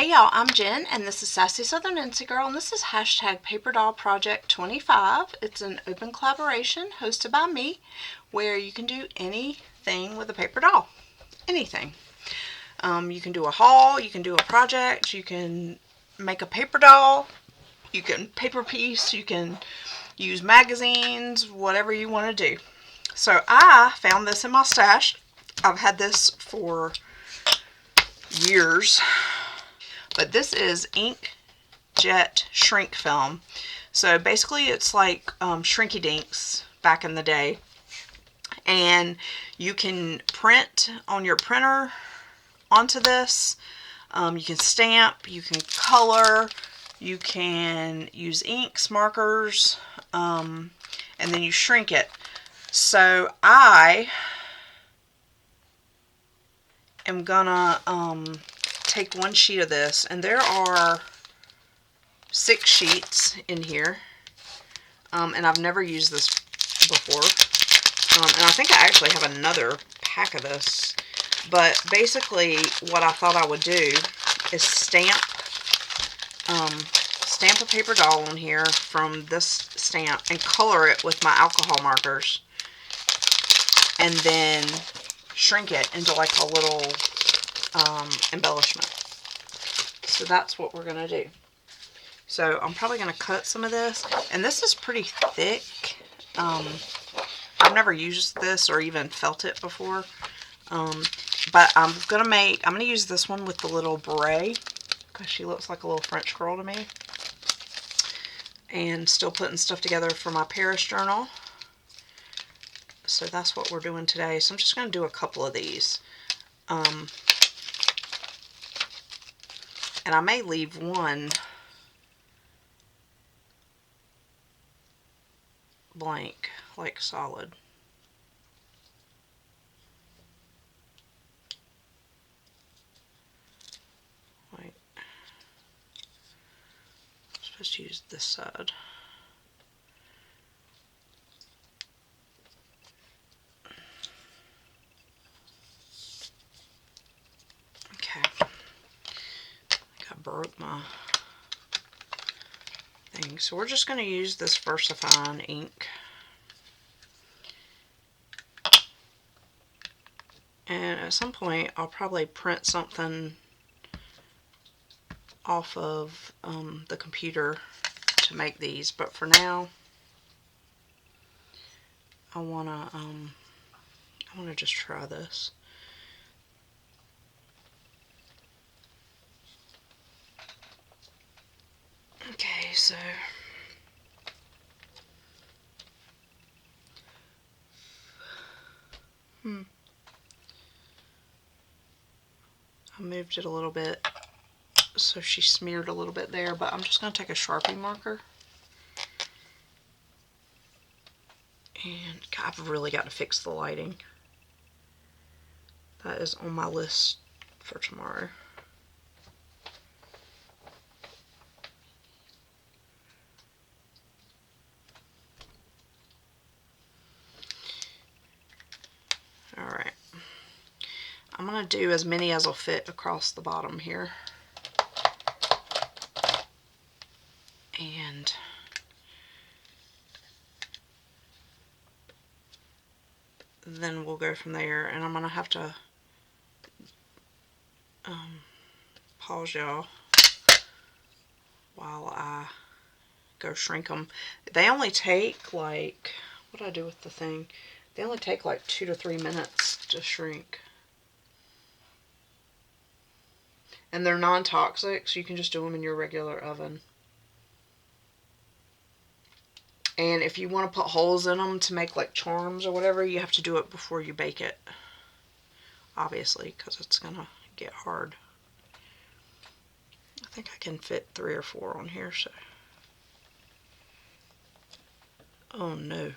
Hey y'all, I'm Jen, and this is Sassy Southern Nancy Girl, and this is hashtag Paper Doll Project 25. It's an open collaboration hosted by me, where you can do anything with a paper doll. Anything. You can do a haul, you can do a project, you can make a paper doll, you can paper piece, you can use magazines, whatever you want to do. So I found this in my stash. I've had this for years. But this is inkjet shrink film. So basically it's like Shrinky Dinks back in the day. And you can print on your printer onto this. You can stamp, you can color, you can use inks, markers, and then you shrink it. So I am gonna take one sheet of this, and there are 6 sheets in here, and I've never used this before, and I think I actually have another pack of this, but basically what I thought I would do is stamp a paper doll on here from this stamp and color it with my alcohol markers, and then shrink it into like a little embellishment. So that's what we're going to do. So I'm probably going to cut some of this, and this is pretty thick. I've never used this or even felt it before, but I'm going to use this one with the little beret, because she looks like a little French girl to me, and still putting stuff together for my Paris journal. So that's what we're doing today. So I'm just going to do a couple of these. And I may leave one blank, like solid. Wait. I'm supposed to use this side. Okay. I think I broke my thing. So we're just going to use this VersaFine ink. And at some point, I'll probably print something off of the computer to make these. But for now, I wanna just try this. Okay, so I moved it a little bit, so she smeared a little bit there, but I'm just going to take a Sharpie marker. And God, I've really got to fix the lighting. That is on my list for tomorrow. Alright. I'm going to do as many as will fit across the bottom here. And then we'll go from there. And I'm going to have to pause y'all while I go shrink them. They only take like, what do I do with the thing? They only take like 2 to 3 minutes to shrink. And they're non-toxic, so you can just do them in your regular oven. And if you want to put holes in them to make like charms or whatever, you have to do it before you bake it. Obviously, because it's going to get hard. I think I can fit 3 or 4 on here, so. Oh no.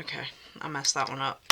Okay, I messed that one up.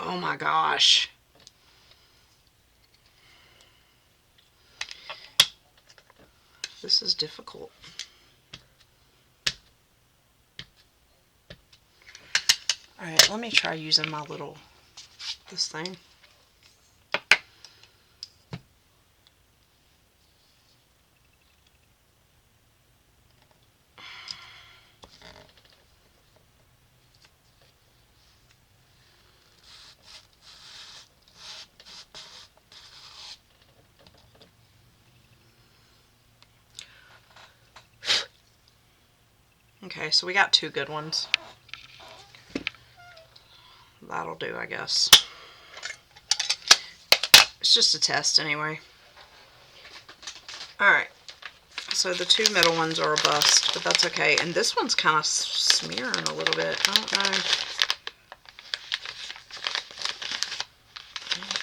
Oh my gosh. This is difficult. Alright, let me try using my this thing. Okay, so we got 2 good ones. That'll do, I guess. It's just a test anyway. Alright, so the 2 middle ones are a bust, but that's okay. And this one's kind of smearing a little bit. I don't know.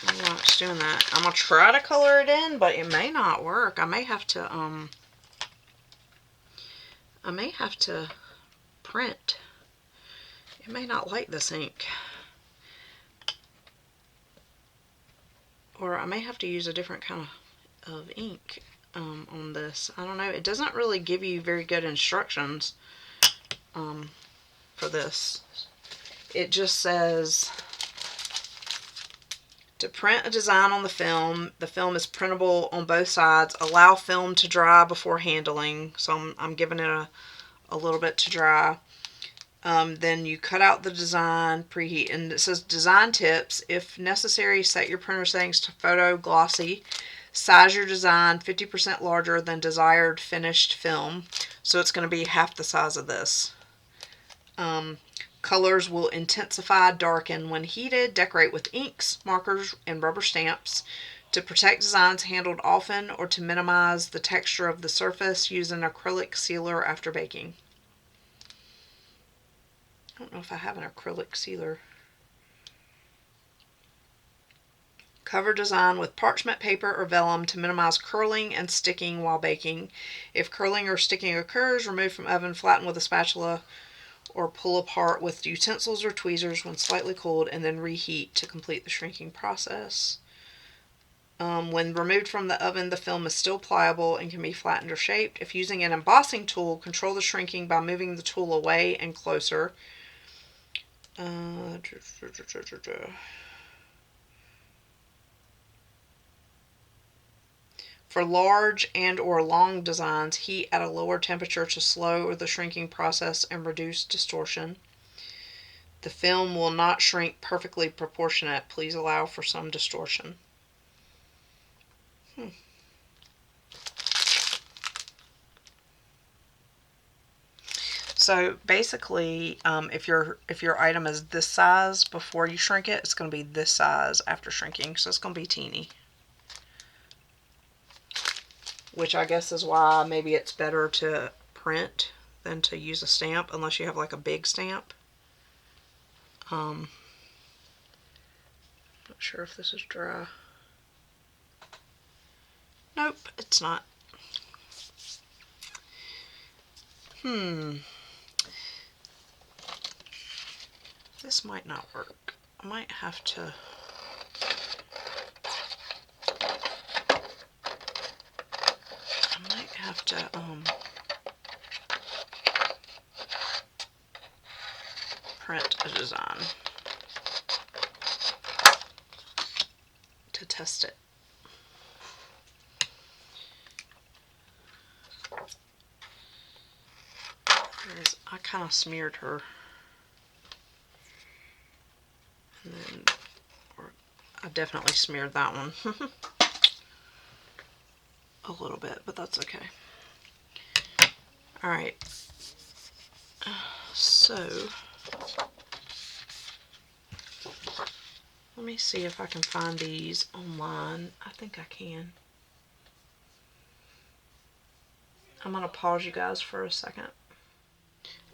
I don't know why it's doing that. I'm going to try to color it in, but it may not work. I may have to print. It may not like this ink. Or I may have to use a different kind of ink on this. I don't know. It doesn't really give you very good instructions for this. It just says to print a design on the film is printable on both sides. Allow film to dry before handling. So I'm giving it a little bit to dry. Then you cut out the design, preheat, and it says design tips. If necessary, set your printer settings to photo glossy. Size your design 50% larger than desired finished film. So it's going to be half the size of this. Colors will intensify, darken when heated. Decorate with inks, markers, and rubber stamps. To protect designs handled often or to minimize the texture of the surface, use an acrylic sealer after baking. I don't know if I have an acrylic sealer. Cover design with parchment paper or vellum to minimize curling and sticking while baking. If curling or sticking occurs, remove from oven, flatten with a spatula, or pull apart with utensils or tweezers when slightly cooled, and then reheat to complete the shrinking process. When removed from the oven, the film is still pliable and can be flattened or shaped. If using an embossing tool, control the shrinking by moving the tool away and closer. For large and or long designs, heat at a lower temperature to slow the shrinking process and reduce distortion. The film will not shrink perfectly proportionate. Please allow for some distortion. So basically, if your item is this size before you shrink it, it's going to be this size after shrinking. So it's going to be teeny. Which I guess is why maybe it's better to print than to use a stamp, unless you have like a big stamp. Not sure if this is dry. Nope, it's not. This might not work. I might have to print a design to test it. I kind of smeared her. And then, I definitely smeared that one. A little bit, but that's okay. Alright. So, let me see if I can find these online. I think I can. I'm going to pause you guys for a second.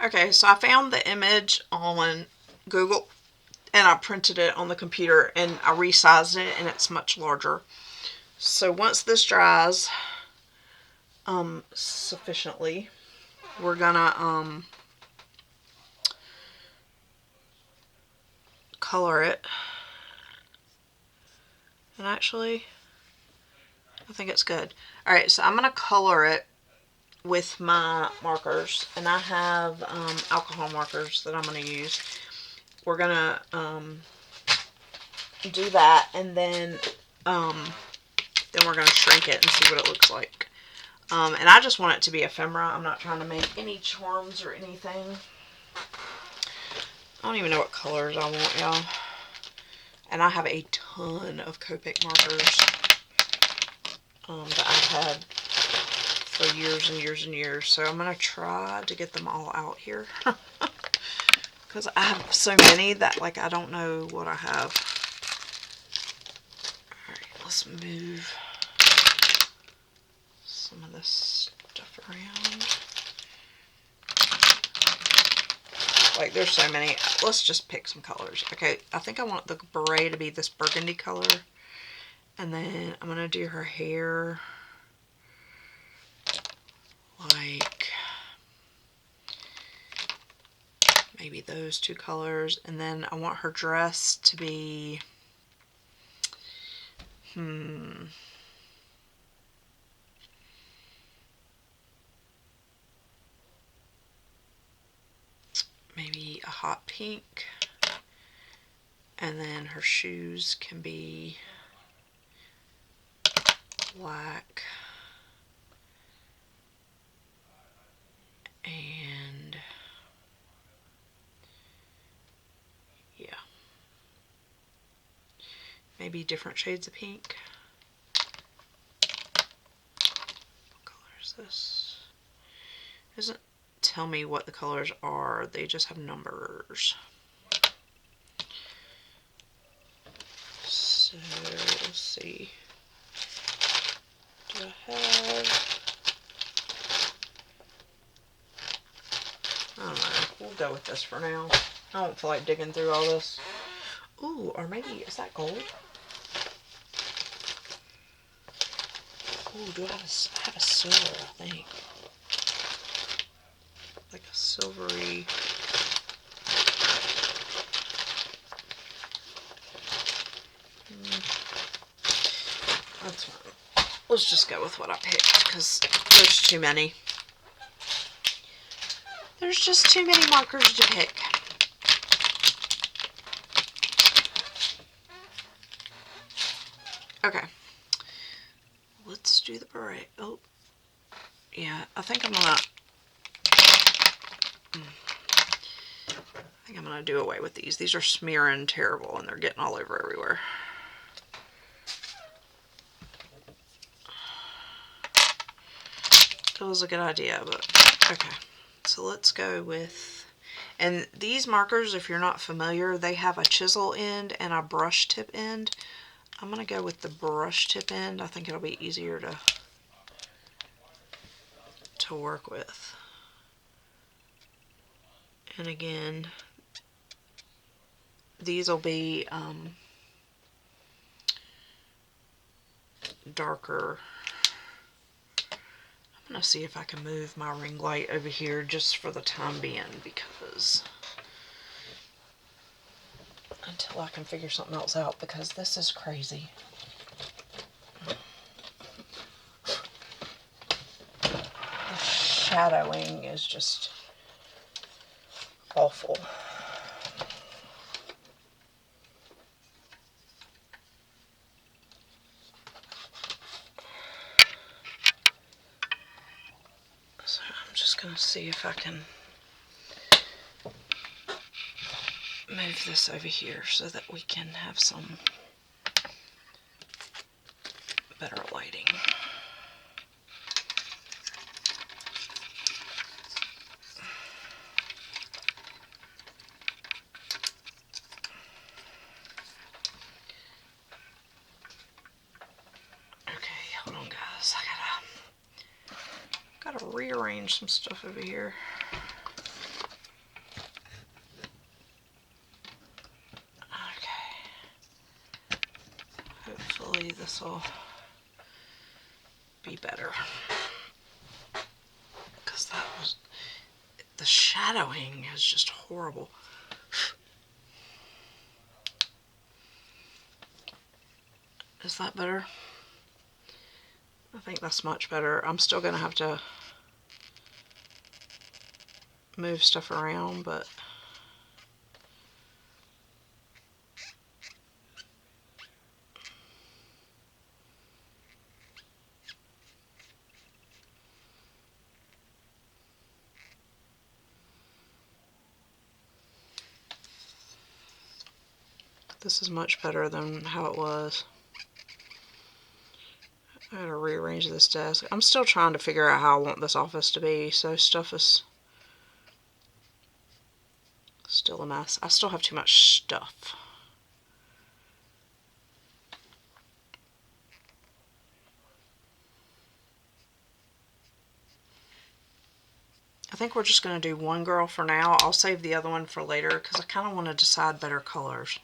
Okay, so I found the image on Google and I printed it on the computer and I resized it and it's much larger. So once this dries sufficiently, we're gonna color it And actually, I think it's good. Alright, so I'm going to color it with my markers. And I have alcohol markers that I'm going to use. We're going to do that, and then we're going to shrink it and see what it looks like. And I just want it to be ephemera. I'm not trying to make any charms or anything. I don't even know what colors I want, y'all. And I have a ton of Copic markers that I've had for years and years and years. So I'm going to try to get them all out here. Because I have so many that, like, I don't know what I have. Alright, let's move some of this stuff around. Like, there's so many. Let's just pick some colors. Okay, I think I want the beret to be this burgundy color. And then I'm going to do her hair like maybe those two colors. And then I want her dress to be maybe a hot pink. And then her shoes can be black. And yeah, maybe different shades of pink. What color is this? It doesn't tell me what the colors are, they just have numbers. So let's see. Do I have? I don't know. We'll go with this for now. I don't feel like digging through all this. Ooh, or maybe, is that gold? Ooh, do I have a silver, I think. Like a silvery. That's fine. Let's just go with what I picked, because there's too many. There's just too many markers to pick. Okay. Let's do the beret. Oh. Yeah, I think I'm gonna do away with these. These are smearing terrible and they're getting all over everywhere. It was a good idea, but okay. So let's go with, and these markers, if you're not familiar, they have a chisel end and a brush tip end. I'm gonna go with the brush tip end. I think it'll be easier to work with. And again, these will be darker. I'm going to see if I can move my ring light over here just for the time being, because until I can figure something else out, because this is crazy. The shadowing is just awful. So I'm just going to see if I can move this over here so that we can have some better lighting. Okay, hold on guys, I gotta rearrange some stuff over here. Hopefully this will be better, because that was, the shadowing is just horrible. Is that better? I think that's much better. I'm still going to have to move stuff around, but this is much better than how it was. I gotta rearrange this desk. I'm still trying to figure out how I want this office to be, so stuff is still a mess. I still have too much stuff. I think we're just going to do one girl for now. I'll save the other one for later because I kind of want to decide better colors.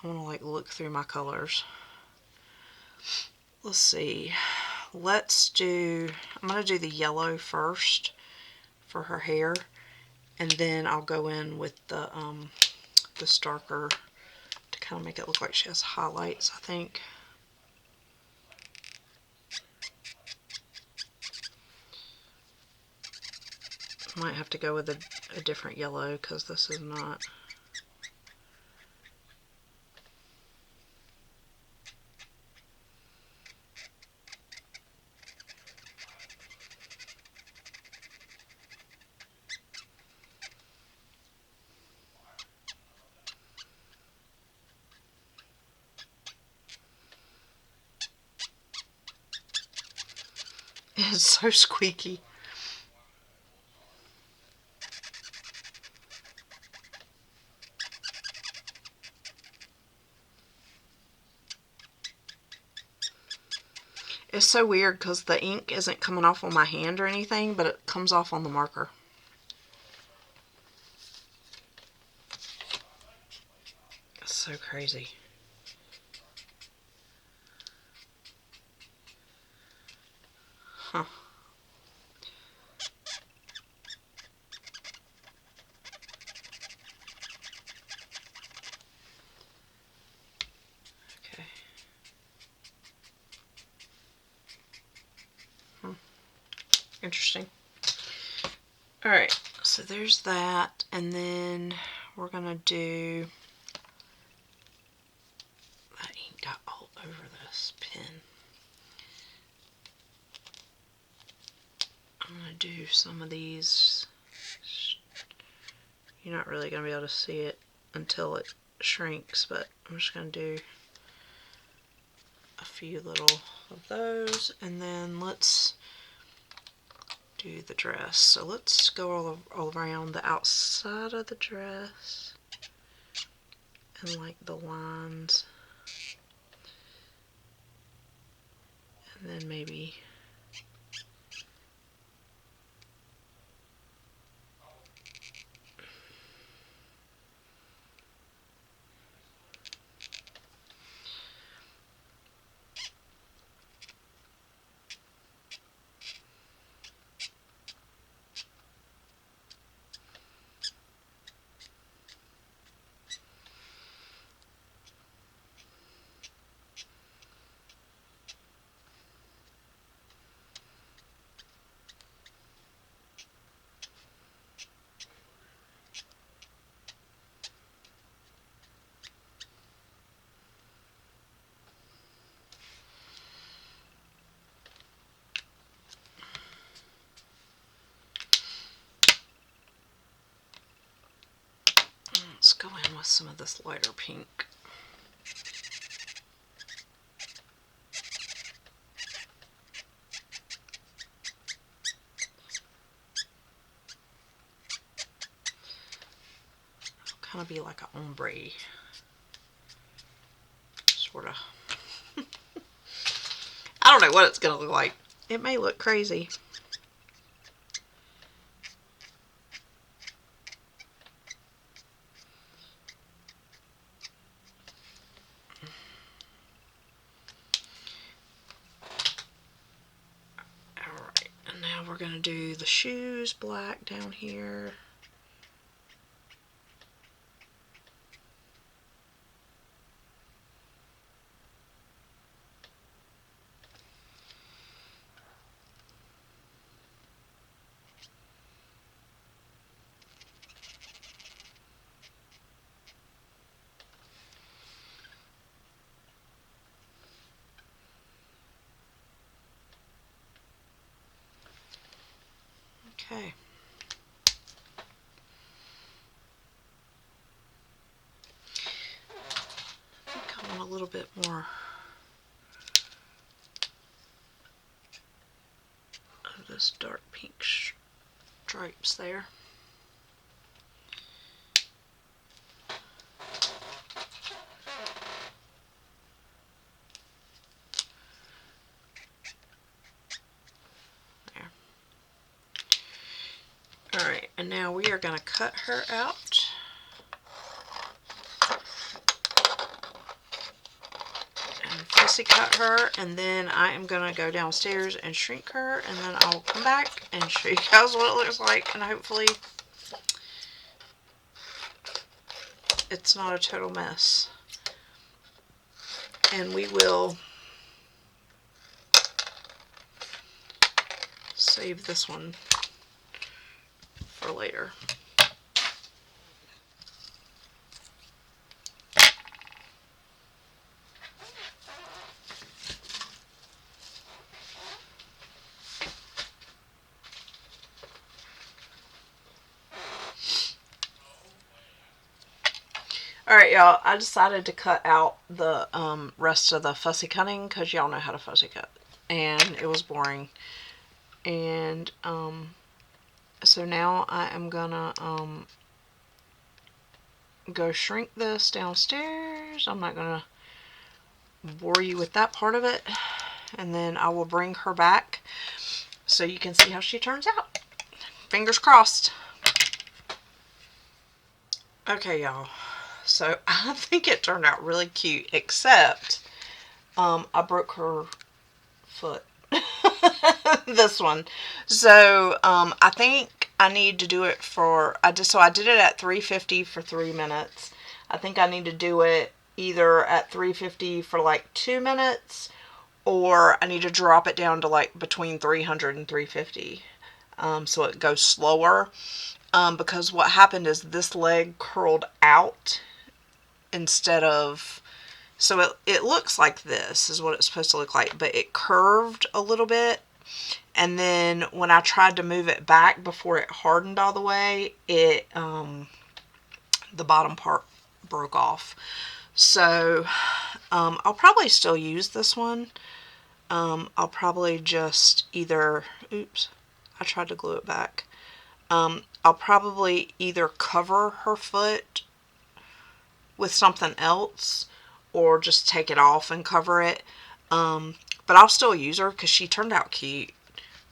I want to like look through my colors. Let's see. Let's do, I'm going to do the yellow first for her hair, and then I'll go in with the darker to kind of make it look like she has highlights, I think. Might have to go with a different yellow because this is not. It's so squeaky. It's so weird because the ink isn't coming off on my hand or anything, but it comes off on the marker. It's so crazy. Huh. Okay. Interesting. Alright, so there's that, and then we're gonna do, that ink got all over this pen. I'm gonna do some of these. You're not really gonna be able to see it until it shrinks, but I'm just gonna do a few little of those, and then let's do the dress. So let's go all around the outside of the dress and like the lines, and then maybe let's go in with some of this lighter pink. It'll kind of be like an ombre, sort of. I don't know what it's going to look like. It may look crazy. Alright, and now we're going to do the shoes black down here. Okay. I think I want a little bit more of this dark pink stripes there. There. Alright, and now we are going to cut her out. Fussy cut her, and then I am going to go downstairs and shrink her, and then I will come back and show you guys what it looks like, and hopefully it's not a total mess. And we will save this one for later. Alright, y'all, I decided to cut out the rest of the fussy cutting because y'all know how to fussy cut. And it was boring. And so now I am gonna go shrink this downstairs. I'm not gonna bore you with that part of it. And then I will bring her back so you can see how she turns out. Fingers crossed. Okay, y'all. So I think it turned out really cute, except I broke her foot. This one. So I think I need to do it for, I did it at 350 for 3 minutes. I think I need to do it either at 350 for like 2 minutes, or I need to drop it down to like between 300 and 350 so it goes slower. Because what happened is this leg curled out instead of, so it looks like this is what it's supposed to look like, but it curved a little bit, and then when I tried to move it back before it hardened all the way, it the bottom part broke off. So I'll probably still use this one. I'll probably just either, oops, I tried to glue it back. I'll probably either cover her foot with something else or just take it off and cover it. But I'll still use her because she turned out cute.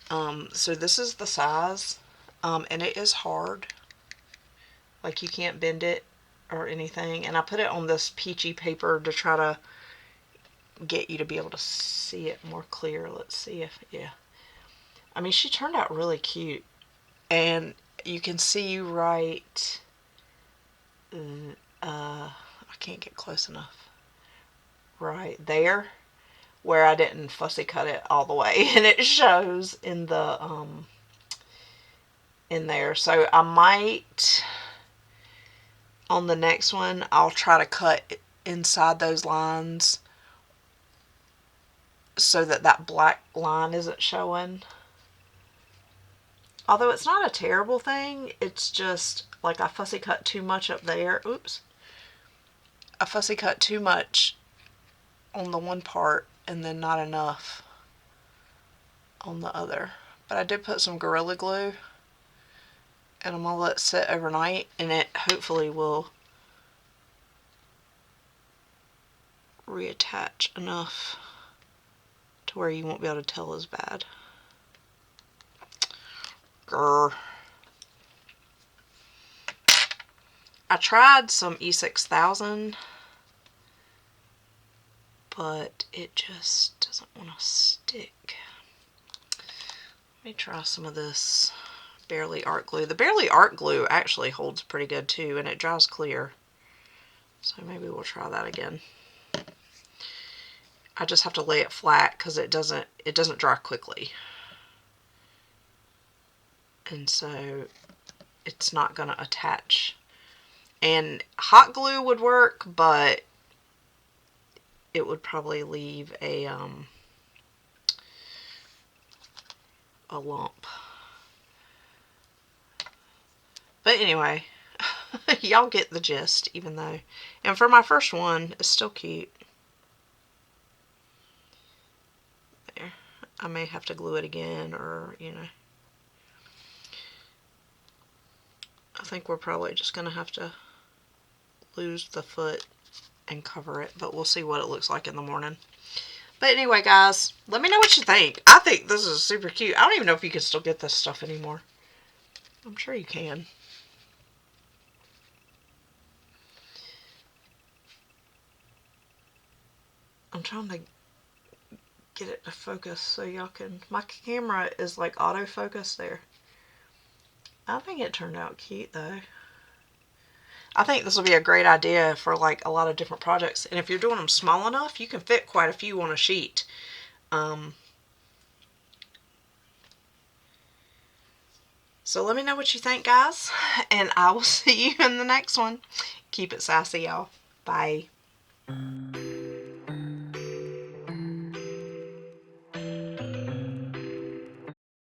So this is the size, and it is hard. Like, you can't bend it or anything. And I put it on this peachy paper to try to get you to be able to see it more clear. Let's see if, yeah. I mean, she turned out really cute. And you can see right, I can't get close enough, right there where I didn't fussy cut it all the way, and it shows in the in there. So I might, on the next one, I'll try to cut inside those lines so that that black line isn't showing. Although it's not a terrible thing, it's just like I fussy cut too much up there. Oops. I fussy cut too much on the one part and then not enough on the other. But I did put some Gorilla Glue, and I'm going to let it sit overnight, and it hopefully will reattach enough to where you won't be able to tell as bad. Grr. I tried some E6000, but it just doesn't want to stick. Let me try some of this Barely Art Glue. The Barely Art Glue actually holds pretty good too, and it dries clear. So maybe we'll try that again. I just have to lay it flat because it doesn't dry quickly. And so it's not going to attach. And hot glue would work, but it would probably leave a lump. But anyway, y'all get the gist, even though. And for my first one, it's still cute. There. I may have to glue it again, or, you know. I think we're probably just going to have to lose the foot and cover it, but we'll see what it looks like in the morning. But anyway, guys, let me know what you think. I think this is super cute. I don't even know if you can still get this stuff anymore. I'm sure you can. I'm trying to get it to focus so y'all can... My camera is like autofocus there. I think it turned out cute, though. I think this will be a great idea for like a lot of different projects. And if you're doing them small enough, you can fit quite a few on a sheet. So let me know what you think, guys. And I will see you in the next one. Keep it sassy, y'all. Bye.